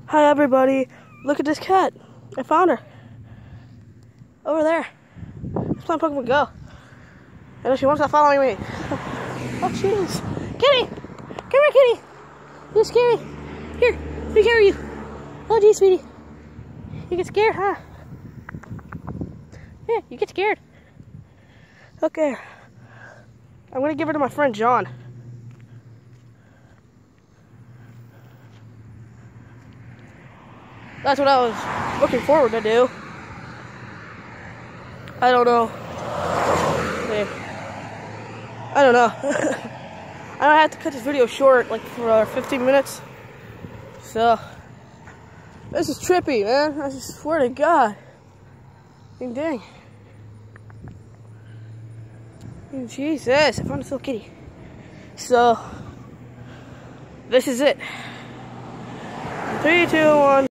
Hi everybody, look at this cat. I found her. Over there. Let's play Pokemon Go. I know she wants to follow me. Oh, she is. Kitty! Come here, Kitty! You're scary. Here, let me carry you. Oh, gee, sweetie. You get scared, huh? Yeah, you get scared. Okay. I'm gonna give her to my friend John. That's what I was looking forward to do. I don't know. I don't know. I might have to cut this video short, like for 15 minutes. So, this is trippy, man. I just swear to God. Dang. Jesus, I found this little kitty. So, this is it. 3, 2, 1.